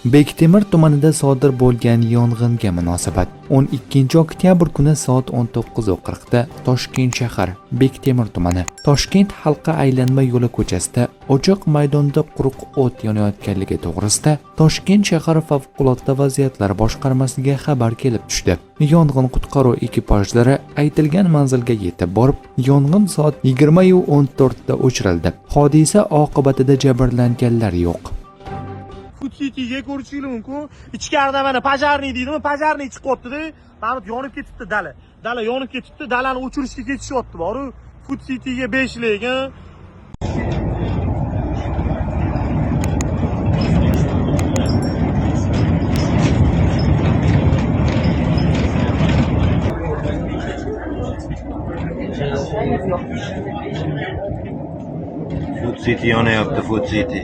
Bektemir tumanida sodir bo'lgan yong'inga munosabat 12 oktyabr kuni soat 19:40 da Toshkent shahar Bektemir tumani Toshkent halqa aylanma yo'li ko'chasida ochiq maydonda quruq o't yonayotganligi to'g'risida Toshkent shahar favqulodda vaziyatlar boshqarmasiga xabar kelib tushdi. Yong'in qutqaruv ekipajlari aytilgan manzilga yetib borib, yong'in soat 20:14 da o'chirildi. Hodisa oqibatida jabrlanganlar yo'q. Futsiga ko'rishingiz mumkin. Ichkarida mana pajarniy deydimi? Pajarniy chiqyapti-da. Mana yonib ketibdi dala. Dala yonib ketibdi. Dalani o'chirishga ketishyapti boru. Futsiga 5 lik, ha. Food City yonyapti, Food City.